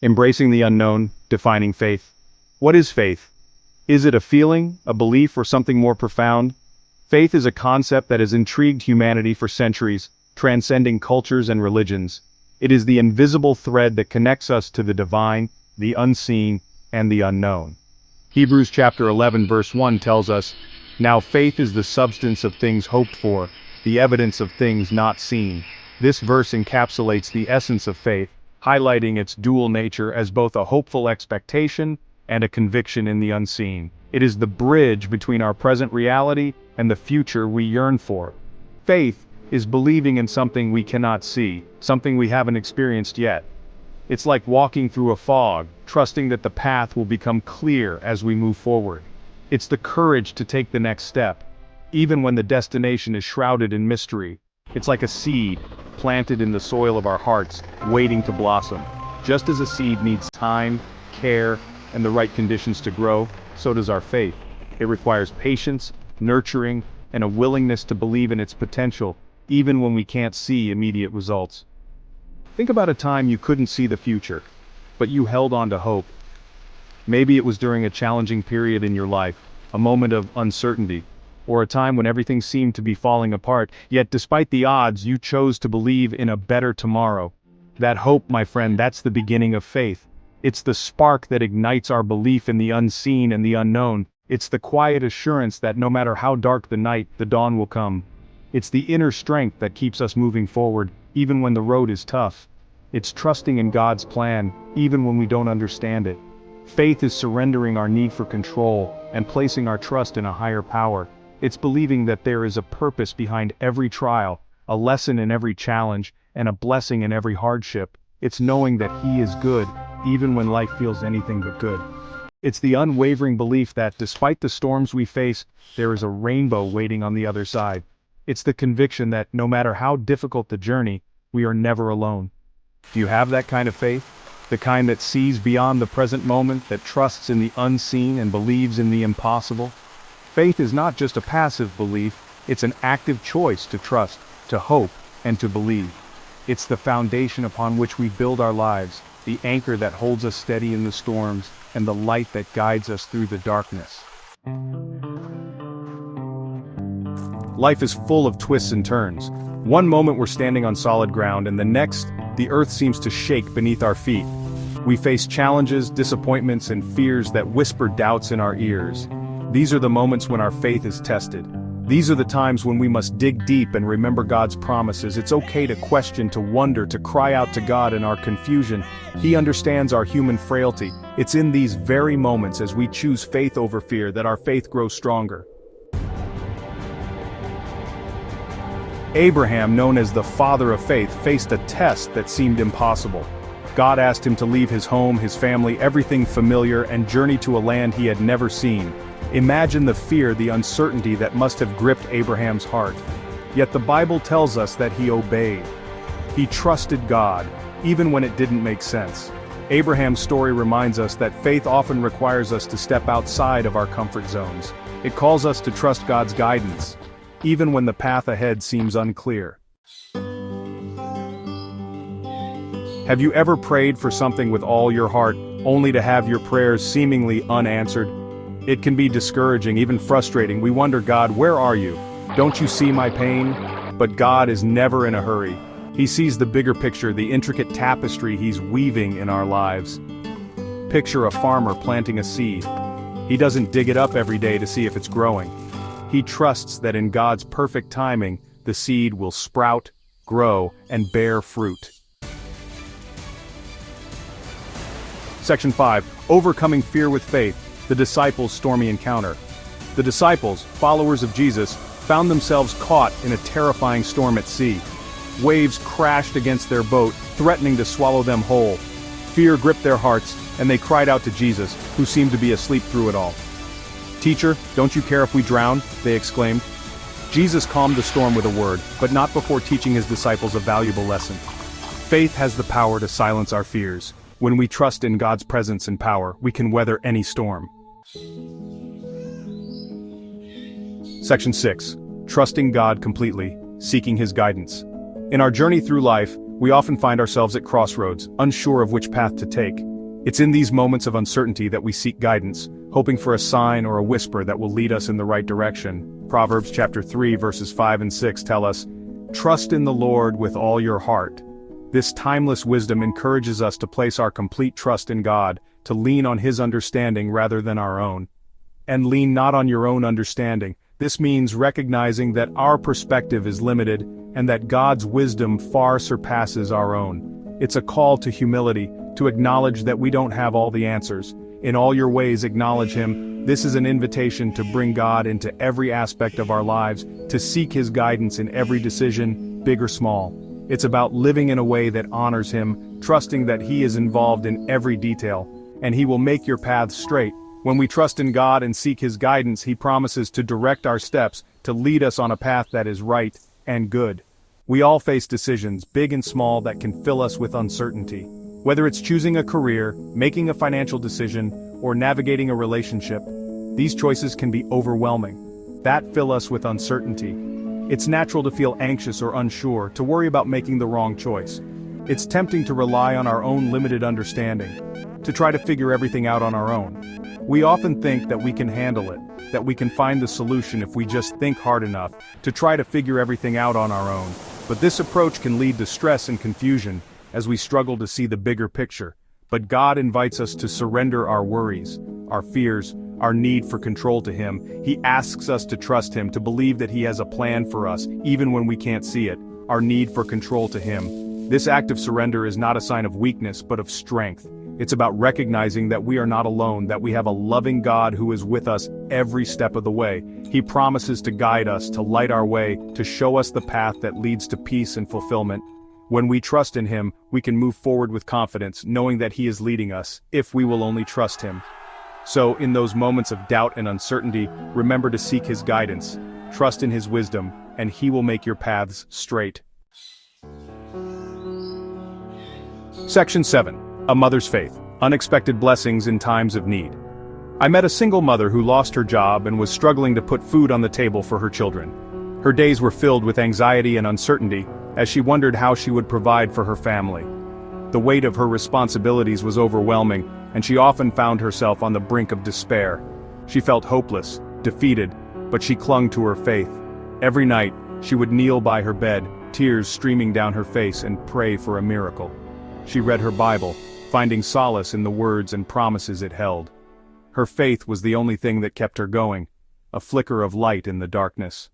Embracing the unknown, defining faith. What is faith? Is it a feeling, a belief, or something more profound? Faith is a concept that has intrigued humanity for centuries, transcending cultures and religions. It is the invisible thread that connects us to the divine, the unseen, and the unknown. Hebrews chapter 11 verse 1 tells us, "Now faith is the substance of things hoped for, the evidence of things not seen." This verse encapsulates the essence of faith, highlighting its dual nature as both a hopeful expectation and a conviction in the unseen. It is the bridge between our present reality and the future we yearn for. Faith is believing in something we cannot see, something we haven't experienced yet. It's like walking through a fog, trusting that the path will become clear as we move forward. It's the courage to take the next step, even when the destination is shrouded in mystery. It's like a seed, planted in the soil of our hearts, waiting to blossom. Just as a seed needs time, care, and the right conditions to grow, so does our faith. It requires patience, nurturing, and a willingness to believe in its potential, even when we can't see immediate results. Think about a time you couldn't see the future, but you held on to hope. Maybe it was during a challenging period in your life, a moment of uncertainty, or a time when everything seemed to be falling apart, yet despite the odds, you chose to believe in a better tomorrow. That hope, my friend, that's the beginning of faith. It's the spark that ignites our belief in the unseen and the unknown. It's the quiet assurance that no matter how dark the night, the dawn will come. It's the inner strength that keeps us moving forward, even when the road is tough. It's trusting in God's plan, even when we don't understand it. Faith is surrendering our need for control and placing our trust in a higher power. It's believing that there is a purpose behind every trial, a lesson in every challenge, and a blessing in every hardship. It's knowing that He is good, even when life feels anything but good. It's the unwavering belief that despite the storms we face, there is a rainbow waiting on the other side. It's the conviction that no matter how difficult the journey, we are never alone. Do you have that kind of faith? The kind that sees beyond the present moment, that trusts in the unseen and believes in the impossible? Faith is not just a passive belief, it's an active choice to trust, to hope, and to believe. It's the foundation upon which we build our lives, the anchor that holds us steady in the storms, and the light that guides us through the darkness. Life is full of twists and turns. One moment we're standing on solid ground, and the next, the earth seems to shake beneath our feet. We face challenges, disappointments, and fears that whisper doubts in our ears. These are the moments when our faith is tested. These are the times when we must dig deep and remember God's promises. It's okay to question, to wonder, to cry out to God in our confusion. He understands our human frailty. It's in these very moments, as we choose faith over fear, that our faith grows stronger. Abraham, known as the father of faith, faced a test that seemed impossible. God asked him to leave his home, his family, everything familiar, and journey to a land he had never seen. Imagine the fear, the uncertainty that must have gripped Abraham's heart. Yet the Bible tells us that he obeyed. He trusted God, even when it didn't make sense. Abraham's story reminds us that faith often requires us to step outside of our comfort zones. It calls us to trust God's guidance, even when the path ahead seems unclear. Have you ever prayed for something with all your heart, only to have your prayers seemingly unanswered? It can be discouraging, even frustrating. We wonder, God, where are you? Don't you see my pain? But God is never in a hurry. He sees the bigger picture, the intricate tapestry He's weaving in our lives. Picture a farmer planting a seed. He doesn't dig it up every day to see if it's growing. He trusts that in God's perfect timing, the seed will sprout, grow, and bear fruit. Section 5. Overcoming fear with faith. The disciples' stormy encounter. The disciples, followers of Jesus, found themselves caught in a terrifying storm at sea. Waves crashed against their boat, threatening to swallow them whole. Fear gripped their hearts, and they cried out to Jesus, who seemed to be asleep through it all. "Teacher, don't you care if we drown?" they exclaimed. Jesus calmed the storm with a word, but not before teaching his disciples a valuable lesson. Faith has the power to silence our fears. When we trust in God's presence and power, we can weather any storm. Section 6. Trusting God completely, seeking His guidance. In our journey through life, we often find ourselves at crossroads, unsure of which path to take. It's in these moments of uncertainty that we seek guidance, hoping for a sign or a whisper that will lead us in the right direction. Proverbs chapter 3 verses 5 and 6 tell us, "Trust in the Lord with all your heart." This timeless wisdom encourages us to place our complete trust in God, to lean on His understanding rather than our own. And lean not on your own understanding. This means recognizing that our perspective is limited, and that God's wisdom far surpasses our own. It's a call to humility, to acknowledge that we don't have all the answers. In all your ways acknowledge Him. This is an invitation to bring God into every aspect of our lives, to seek His guidance in every decision, big or small. It's about living in a way that honors Him, trusting that He is involved in every detail, and He will make your paths straight. When we trust in God and seek His guidance, He promises to direct our steps, to lead us on a path that is right and good. We all face decisions, big and small, that can fill us with uncertainty. Whether it's choosing a career, making a financial decision, or navigating a relationship, these choices can be overwhelming. That fill us with uncertainty. It's natural to feel anxious or unsure, to worry about making the wrong choice. It's tempting to rely on our own limited understanding, to try to figure everything out on our own. We often think that we can handle it, that we can find the solution if we just think hard enough, to try to figure everything out on our own. But this approach can lead to stress and confusion, as we struggle to see the bigger picture. But God invites us to surrender our worries, our fears, our need for control to Him. He asks us to trust Him, to believe that He has a plan for us, even when we can't see it, our need for control to Him. This act of surrender is not a sign of weakness, but of strength. It's about recognizing that we are not alone, that we have a loving God who is with us every step of the way. He promises to guide us, to light our way, to show us the path that leads to peace and fulfillment. When we trust in Him, we can move forward with confidence, knowing that He is leading us, if we will only trust Him. So, in those moments of doubt and uncertainty, remember to seek His guidance, trust in His wisdom, and He will make your paths straight. Section 7. A Mother's Faith. Unexpected Blessings in Times of Need. I met a single mother who lost her job and was struggling to put food on the table for her children. Her days were filled with anxiety and uncertainty, as she wondered how she would provide for her family. The weight of her responsibilities was overwhelming, and she often found herself on the brink of despair. She felt hopeless, defeated, but she clung to her faith. Every night, she would kneel by her bed, tears streaming down her face, and pray for a miracle. She read her Bible, finding solace in the words and promises it held. Her faith was the only thing that kept her going, a flicker of light in the darkness.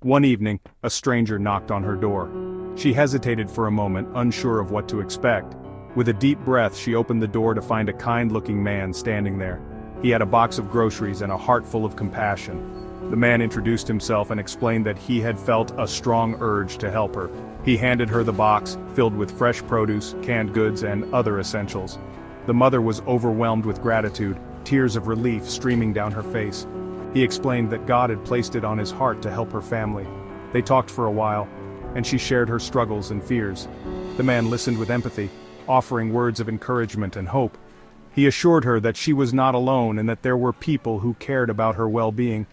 One evening, a stranger knocked on her door. She hesitated for a moment, unsure of what to expect. With a deep breath, she opened the door to find a kind-looking man standing there. He had a box of groceries and a heart full of compassion. The man introduced himself and explained that he had felt a strong urge to help her. He handed her the box, filled with fresh produce, canned goods, and other essentials. The mother was overwhelmed with gratitude, tears of relief streaming down her face. He explained that God had placed it on his heart to help her family. They talked for a while, and she shared her struggles and fears. The man listened with empathy, offering words of encouragement and hope. He assured her that she was not alone and that there were people who cared about her well-being.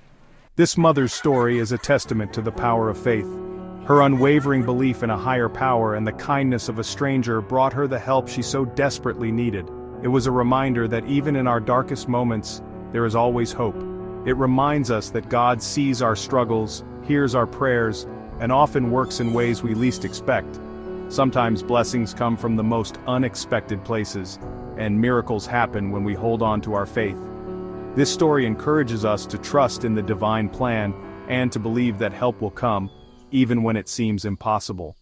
This mother's story is a testament to the power of faith. Her unwavering belief in a higher power and the kindness of a stranger brought her the help she so desperately needed. It was a reminder that even in our darkest moments, there is always hope. It reminds us that God sees our struggles, hears our prayers, and often works in ways we least expect. Sometimes blessings come from the most unexpected places, and miracles happen when we hold on to our faith. This story encourages us to trust in the divine plan and to believe that help will come, even when it seems impossible.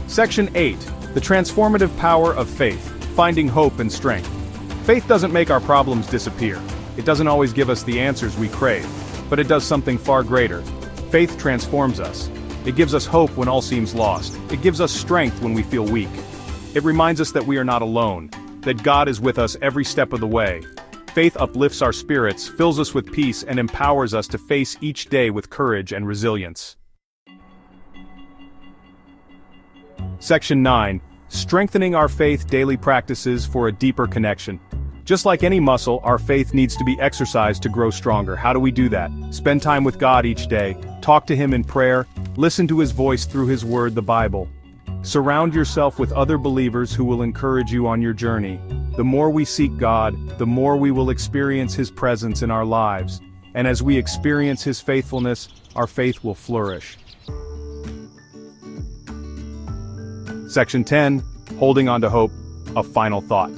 Section 8. The Transformative Power of Faith, Finding Hope and Strength. Faith doesn't make our problems disappear. It doesn't always give us the answers we crave, but it does something far greater. Faith transforms us. It gives us hope when all seems lost. It gives us strength when we feel weak. It reminds us that we are not alone, that God is with us every step of the way. Faith uplifts our spirits, fills us with peace, and empowers us to face each day with courage and resilience. Section 9. Strengthening our faith daily practices for a deeper connection. Just like any muscle, our faith needs to be exercised to grow stronger. How do we do that? Spend time with God each day, talk to Him in prayer, listen to His voice through His Word, the Bible. Surround yourself with other believers who will encourage you on your journey. The more we seek God, the more we will experience His presence in our lives. And as we experience His faithfulness, our faith will flourish. Section 10, Holding on to Hope, a final thought.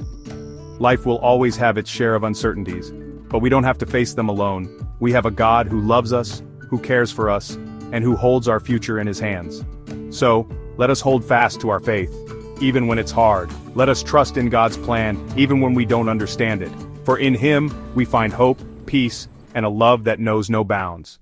Life will always have its share of uncertainties, but we don't have to face them alone. We have a God who loves us, who cares for us, and who holds our future in His hands. So, let us hold fast to our faith, even when it's hard. Let us trust in God's plan, even when we don't understand it. For in Him, we find hope, peace, and a love that knows no bounds.